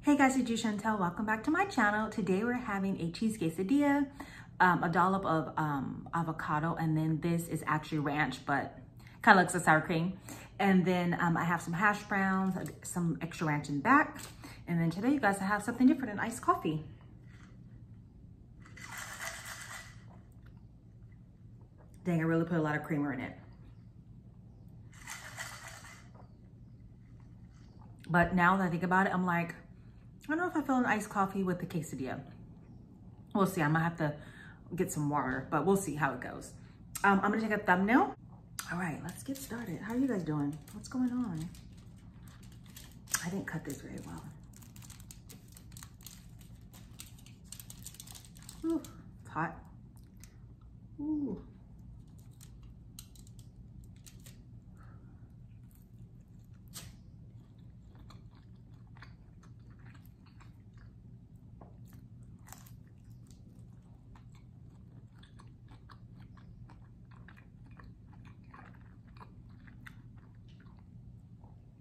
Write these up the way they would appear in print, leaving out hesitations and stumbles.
Hey guys, it's Chantel. Welcome back to my channel. Today we're having a cheese quesadilla, a dollop of avocado, and then this is actually ranch, but kind of looks like sour cream. And then I have some hash browns, some extra ranch in the back. And then today, you guys, I have something different, an iced coffee. Dang, I really put a lot of creamer in it. But now that I think about it, I'm like, I don't know if I feel an iced coffee with the quesadilla. We'll see. I might have to get some water, but we'll see how it goes. I'm gonna take a thumbnail. All right, let's get started. How are you guys doing? What's going on? I didn't cut this very well. Ooh, it's hot. Ooh.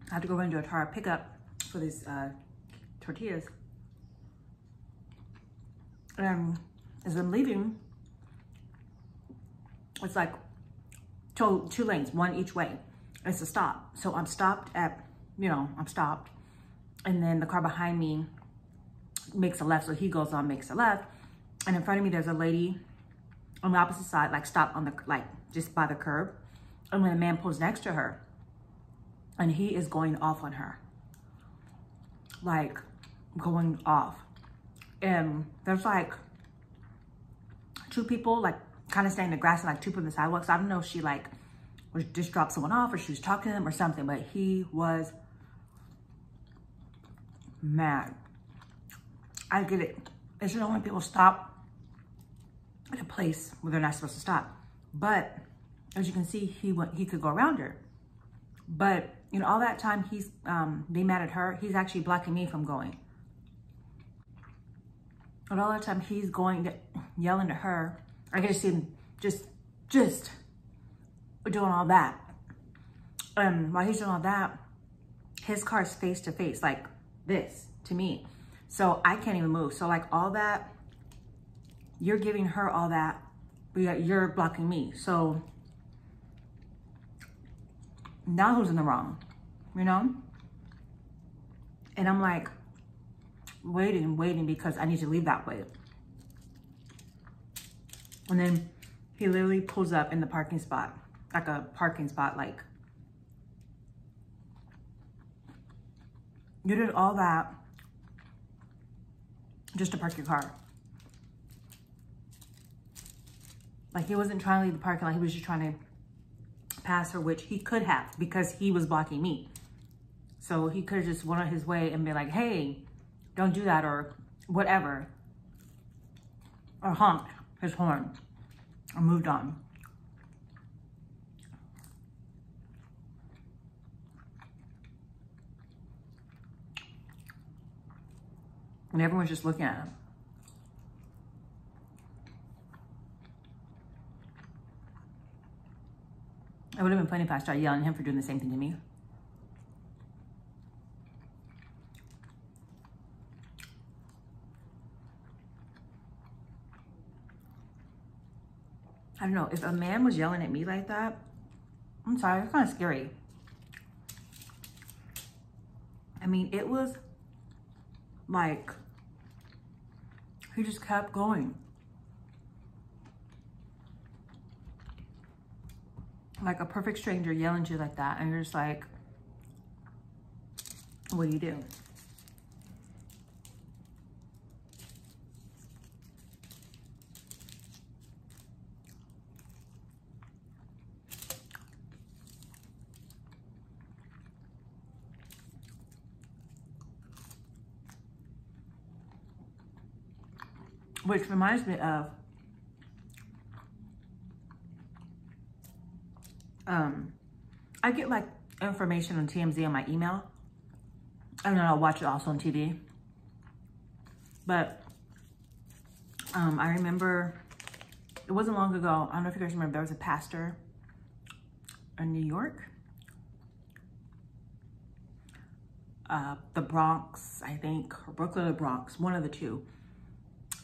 I have to go run to a Tara pickup for these tortillas. And as I'm leaving, it's like two lanes, one each way. It's a stop. So I'm stopped at, I'm stopped. And then the car behind me makes a left. So he goes on, makes a left. And in front of me, there's a lady on the opposite side, like stopped on the, just by the curb. And then a man pulls next to her. And he is going off on her. Like, going off. And there's like two people, like, kind of staying in the grass and like two people on the sidewalk. So I don't know if she like was just dropped someone off or she was talking to them or something, but he was mad. I get it. It's just when people stop at a place where they're not supposed to stop. But as you can see, he could go around her. But all that time he's being mad at her, he's actually blocking me from going. And all that time he's going, yelling at her. I can just see him just doing all that. While he's doing all that, his car is face to face, like this to me. So I can't even move. So like all that, you're giving her all that, but you're blocking me. So now who's in the wrong, And I'm like waiting because I need to leave that way. And then he literally pulls up in the parking spot, like a parking spot, like, you did all that just to park your car. Like he wasn't trying to leave the parking lot, he was just trying to pass her, which he could have because he was blocking me. So he could have just went on his way and been like, hey, don't do that or whatever. Or honked his horn or moved on. And everyone's just looking at him. It would have been funny if I started yelling at him for doing the same thing to me. I don't know, if a man was yelling at me like that, I'm sorry, it's kind of scary. I mean, it was like, he just kept going. Like a perfect stranger yelling at you like that, and you're just like, what do you do? Which reminds me of I get like information on TMZ on my email, and then I'll watch it also on TV. But I remember it wasn't long ago. I don't know if you guys remember, there was a pastor in New York the Bronx, I think, or Brooklyn or Bronx, one of the two.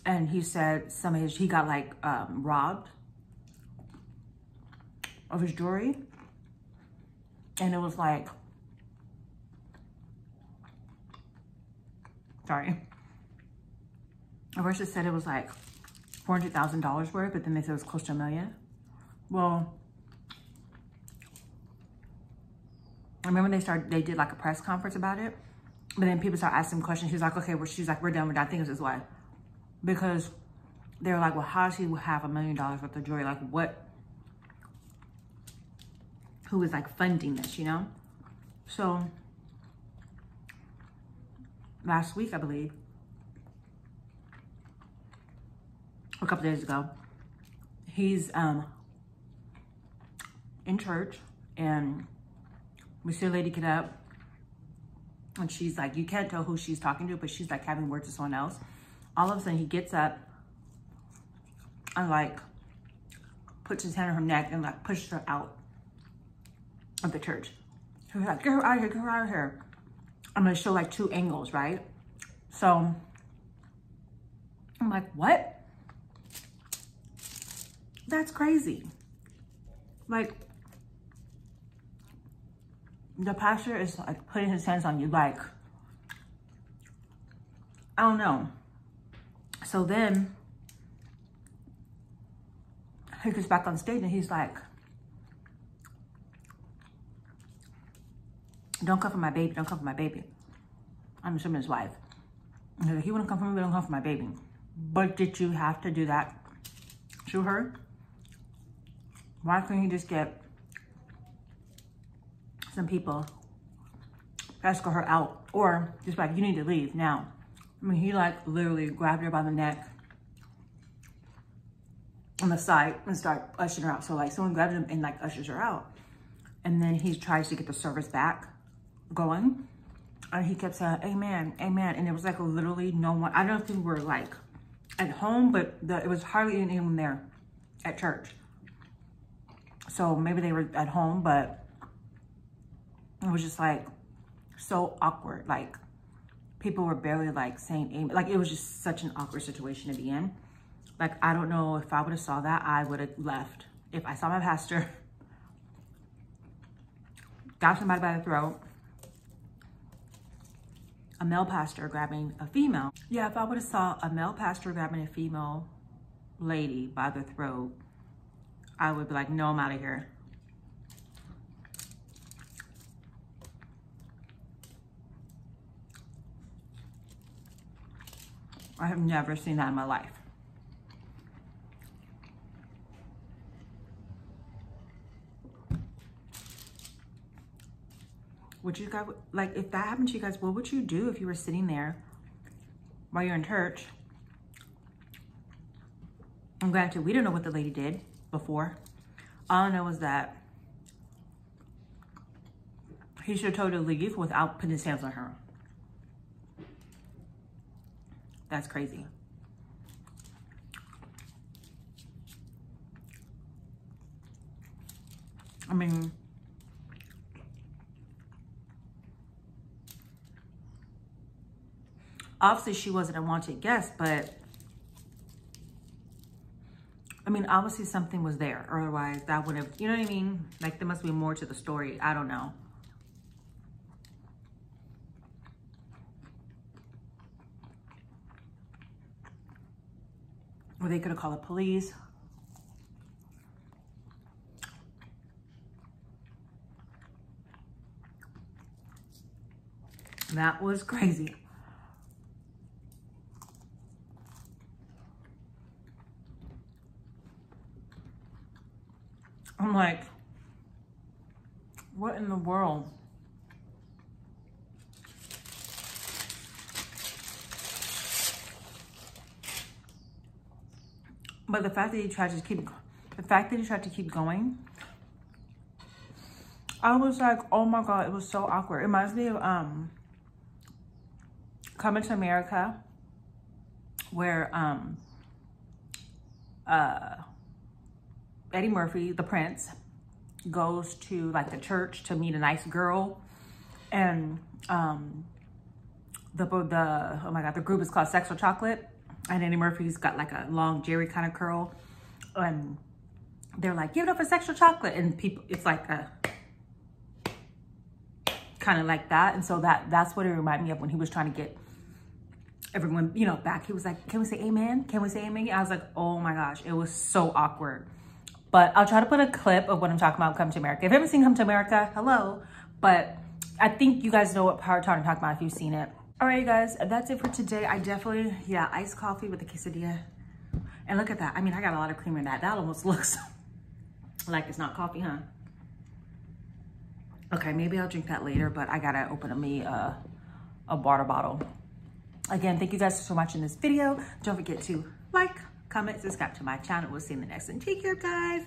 And he said he got like robbed of his jewelry. And it was like, sorry. At first it said it was like $400,000 worth, but then they said it was close to $1 million. Well, I remember they did like a press conference about it, but then people started asking questions. She's like, okay, she's like, we're done. I think it's his wife. Because they were like, well, how does he have $1 million worth of jewelry? Like who is like funding this, you know? So last week, I believe, a couple days ago, he's in church, and we see a lady get up, and she's like, you can't tell who she's talking to, but she's like having words with someone else. All of a sudden he gets up and like puts his hand on her neck and like pushes her out of the church. So he's like, get her out of here, get her out of here. I'm gonna show like 2 angles, right? So I'm like, what? That's crazy. Like, the pastor is like putting his hands on you, like, I don't know. So then he gets back on stage and he's like, don't come for my baby, don't come for my baby. I'm assuming his wife. And he's like, he wouldn't come for me, but don't come for my baby. But did you have to do that to her? Why couldn't he just get some people to escort her out? Or just like, you need to leave now. I mean, he like literally grabbed her by the neck on the side and started ushering her out. So like someone grabs him and like ushers her out. And then he tries to get the service back going. And he kept saying, amen, amen. And it was like literally no one, I don't think we were like at home, but it was hardly anyone there at church. So maybe they were at home, but it was just like so awkward. Like people were barely like saying amen. Like it was just such an awkward situation to be in. Like, I don't know, if I would have saw that, I would have left. If I saw my pastor, got somebody by the throat, a male pastor grabbing a female. Yeah, if I would have saw a male pastor grabbing a female lady by the throat, I would be like, no, I'm out of here. I have never seen that in my life. Would you guys, like, if that happened to you guys, what would you do if you were sitting there while you're in church? And granted, we don't know what the lady did before. All I know is that he should have told her to leave without putting his hands on her. That's crazy. I mean, obviously she wasn't a wanted guest, but I mean, obviously something was there. Otherwise that would have, you know what I mean? Like there must be more to the story. I don't know. Or they could have called the police. That was crazy. I'm like, what in the world? But the fact that he tried to keep going, I was like, oh my God, it was so awkward. It reminds me of Coming to America, where Eddie Murphy, the prince, goes to like the church to meet a nice girl, and oh my God, the group is called Sex or Chocolate. And Eddie Murphy's got like a long Jerry kind of curl. And they're like, give it up for Sex or Chocolate. And people, it's like a kind of like that. And so that's what it reminded me of when he was trying to get everyone, you know, back. He was like, can we say amen? Can we say amen? I was like, oh my gosh, it was so awkward. But I'll try to put a clip of what I'm talking about, Come to America. If you haven't seen Come to America, hello. But I think you guys know what part I'm talking about if you've seen it. All right, you guys, that's it for today. I definitely, yeah, iced coffee with the quesadilla. And look at that. I mean, I got a lot of cream in that. That almost looks like it's not coffee, huh? Okay, maybe I'll drink that later, but I gotta open me a water bottle. Again, thank you guys so much in this video. Don't forget to like, comment, subscribe to my channel. We'll see you in the next one. Take care, guys.